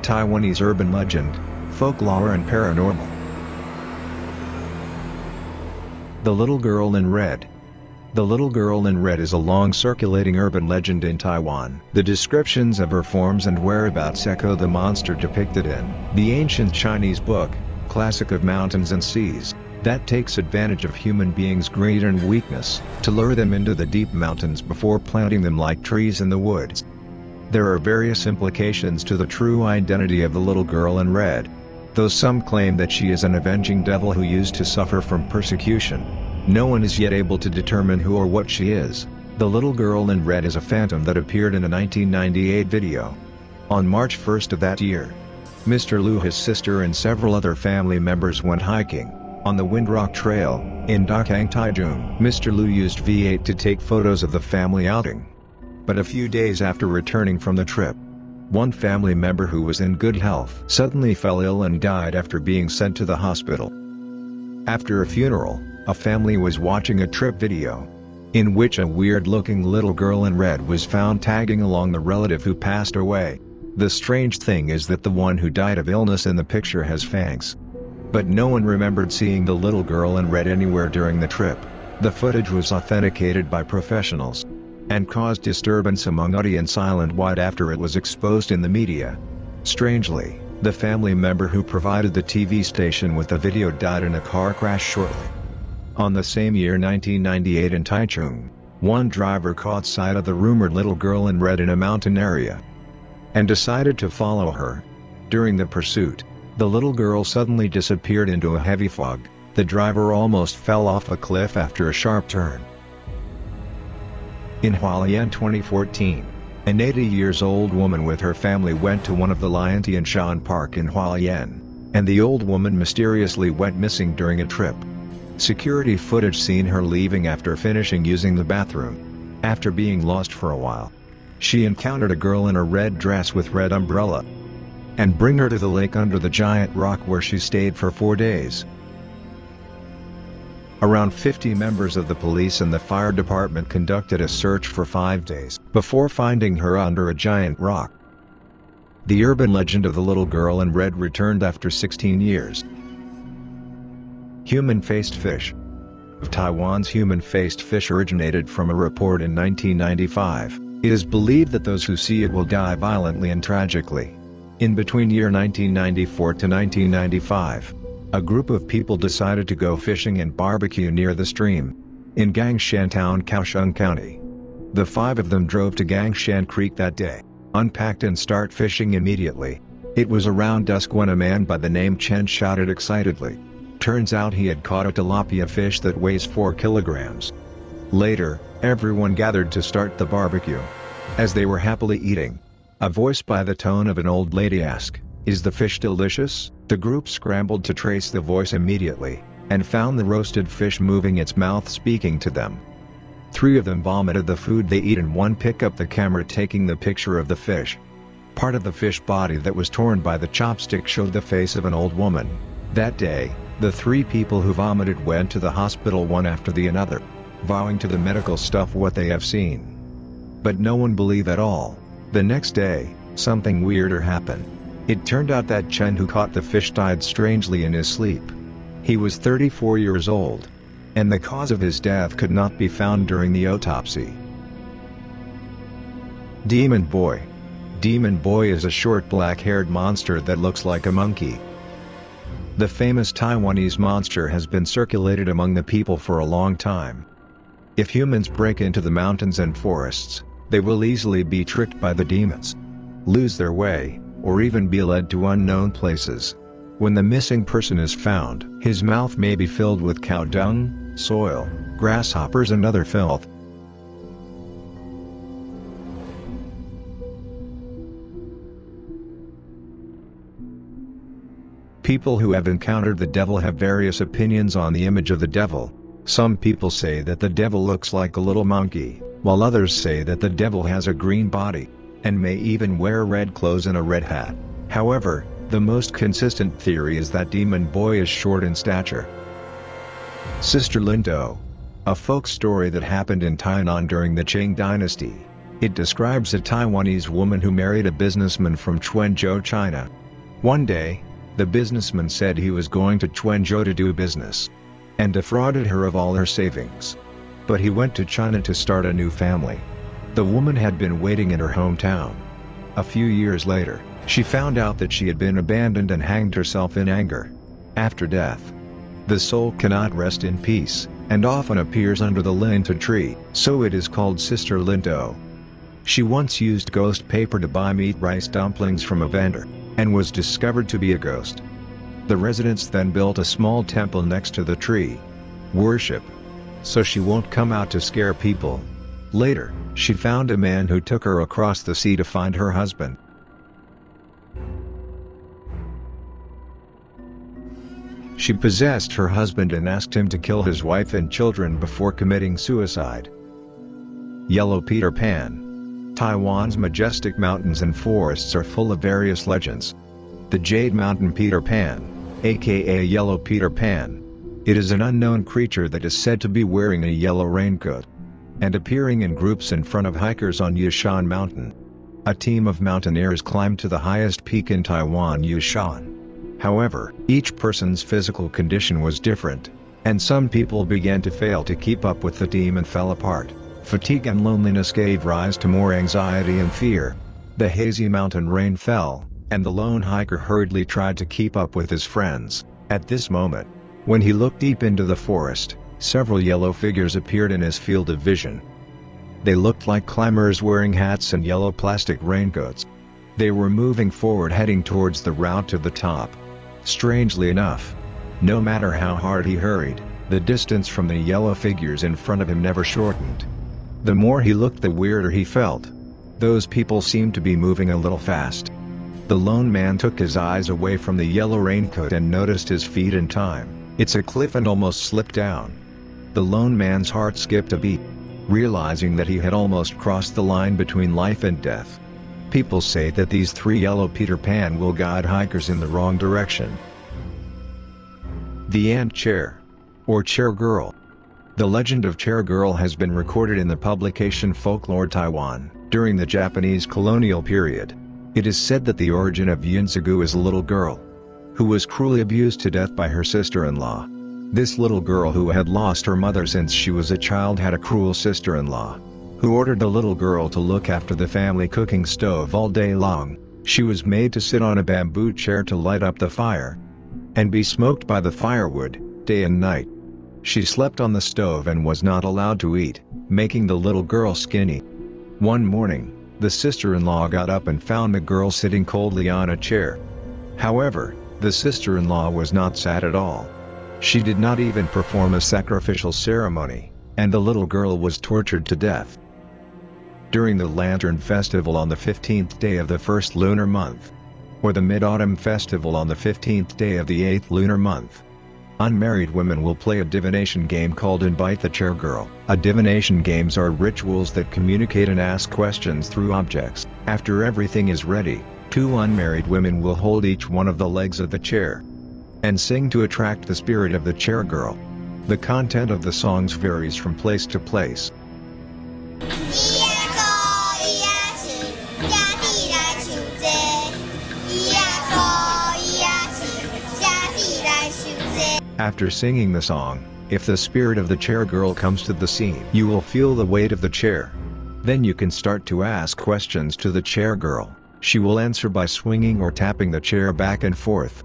Taiwanese urban legend, folklore and paranormal. The Little Girl in Red. The Little Girl in Red is a long-circulating urban legend in Taiwan. The descriptions of her forms and whereabouts echo the monster depicted in the ancient Chinese book, Classic of Mountains and Seas, that takes advantage of human beings' greed and weakness to lure them into the deep mountains before planting them like trees in the woods. There are various implications to the true identity of the Little Girl in Red. Though some claim that she is an avenging devil who used to suffer from persecution, no one is yet able to determine who or what she is. The Little Girl in Red is a phantom that appeared in a 1998 video. On March 1st of that year, Mr. Liu, his sister and several other family members went hiking on the Windrock Trail in Dakang, Taichung. Mr. Liu used V8 to take photos of the family outing. But a few days after returning from the trip, one family member who was in good health suddenly fell ill and died after being sent to the hospital. After a funeral, a family was watching a trip video, in which a weird-looking little girl in red was found tagging along the relative who passed away. The strange thing is that the one who died of illness in the picture has fangs. But no one remembered seeing the little girl in red anywhere during the trip. The footage was authenticated by professionals and caused disturbance among audience island-wide after it was exposed in the media. Strangely, the family member who provided the TV station with the video died in a car crash shortly. On the same year, 1998, in Taichung, one driver caught sight of the rumored little girl in red in a mountain area and decided to follow her. During the pursuit, the little girl suddenly disappeared into a heavy fog. The driver almost fell off a cliff after a sharp turn. In Hualien 2014, an 80-year-old woman with her family went to one of the Liantianshan Park in Hualien, and the old woman mysteriously went missing during a trip. Security footage seen her leaving after finishing using the bathroom. After being lost for a while, she encountered a girl in a red dress with red umbrella and bring her to the lake under the giant rock where she stayed for 4 days. Around 50 members of the police and the fire department conducted a search for 5 days before finding her under a giant rock. The urban legend of the little girl in red returned after 16 years. Human-faced fish. Taiwan's human-faced fish originated from a report in 1995. It is believed that those who see it will die violently and tragically. In between year 1994 to 1995, a group of people decided to go fishing and barbecue near the stream in Gangshan Town, Kaohsiung County. The 5 of them drove to Gangshan Creek that day, unpacked and start fishing immediately. It was around dusk when a man by the name Chen shouted excitedly. Turns out he had caught a tilapia fish that weighs 4 kilograms. Later, everyone gathered to start the barbecue. As they were happily eating, a voice by the tone of an old lady asked, "Is the fish delicious?" The group scrambled to trace the voice immediately, and found the roasted fish moving its mouth speaking to them. 3 of them vomited the food they eat and one picked up the camera taking the picture of the fish. Part of the fish body that was torn by the chopstick showed the face of an old woman. That day, the 3 people who vomited went to the hospital one after the another, vowing to the medical staff what they have seen. But no one believed at all. The next day, something weirder happened. It turned out that Chen who caught the fish died strangely in his sleep. He was 34 years old, and the cause of his death could not be found during the autopsy. Demon Boy. Demon Boy is a short black-haired monster that looks like a monkey. The famous Taiwanese monster has been circulated among the people for a long time. If humans break into the mountains and forests, they will easily be tricked by the demons, lose their way, or even be led to unknown places. When the missing person is found, his mouth may be filled with cow dung, soil, grasshoppers and other filth. People who have encountered the devil have various opinions on the image of the devil. Some people say that the devil looks like a little monkey, while others say that the devil has a green body, and may even wear red clothes and a red hat. However, the most consistent theory is that Demon Boy is short in stature. Sister Lindo. A folk story that happened in Tainan during the Qing dynasty. It describes a Taiwanese woman who married a businessman from Quanzhou, China. One day, the businessman said he was going to Quanzhou to do business, and defrauded her of all her savings. But he went to China to start a new family. The woman had been waiting in her hometown. A few years later, she found out that she had been abandoned and hanged herself in anger. After death, the soul cannot rest in peace, and often appears under the Lindo tree, so it is called Sister Lindo. She once used ghost paper to buy meat rice dumplings from a vendor, and was discovered to be a ghost. The residents then built a small temple next to the tree. Worship. So she won't come out to scare people. Later, she found a man who took her across the sea to find her husband. She possessed her husband and asked him to kill his wife and children before committing suicide. Yellow Peter Pan. Taiwan's majestic mountains and forests are full of various legends. The Jade Mountain Peter Pan, aka Yellow Peter Pan. It is an unknown creature that is said to be wearing a yellow raincoat and appearing in groups in front of hikers on Yushan Mountain. A team of mountaineers climbed to the highest peak in Taiwan, Yushan. However, each person's physical condition was different, and some people began to fail to keep up with the team and fell apart. Fatigue and loneliness gave rise to more anxiety and fear. The hazy mountain rain fell, and the lone hiker hurriedly tried to keep up with his friends. At this moment, when he looked deep into the forest, several yellow figures appeared in his field of vision. They looked like climbers wearing hats and yellow plastic raincoats. They were moving forward, heading towards the route to the top. Strangely enough, no matter how hard he hurried, the distance from the yellow figures in front of him never shortened. The more he looked, the weirder he felt. Those people seemed to be moving a little fast. The lone man took his eyes away from the yellow raincoat and noticed his feet in time. It's a cliff, and almost slipped down. The lone man's heart skipped a beat, realizing that he had almost crossed the line between life and death. People say that these three yellow Peter Pan will guide hikers in the wrong direction. The Ant Chair, or Chair Girl. The legend of Chair Girl has been recorded in the publication Folklore Taiwan, during the Japanese colonial period. It is said that the origin of Yunsagu is a little girl who was cruelly abused to death by her sister-in-law. This little girl, who had lost her mother since she was a child, had a cruel sister-in-law who ordered the little girl to look after the family cooking stove all day long. She was made to sit on a bamboo chair to light up the fire and be smoked by the firewood, day and night. She slept on the stove and was not allowed to eat, making the little girl skinny. One morning, the sister-in-law got up and found the girl sitting coldly on a chair. However, the sister-in-law was not sad at all. She did not even perform a sacrificial ceremony, and the little girl was tortured to death. During the Lantern Festival on the 15th day of the first lunar month, or the Mid-Autumn Festival on the 15th day of the 8th lunar month, unmarried women will play a divination game called Invite the Chair Girl. Divination games are rituals that communicate and ask questions through objects. After everything is ready, two unmarried women will hold each one of the legs of the chair and sing to attract the spirit of the chair girl. The content of the songs varies from place to place. After singing the song, if the spirit of the chair girl comes to the scene, you will feel the weight of the chair. Then you can start to ask questions to the chair girl. She will answer by swinging or tapping the chair back and forth.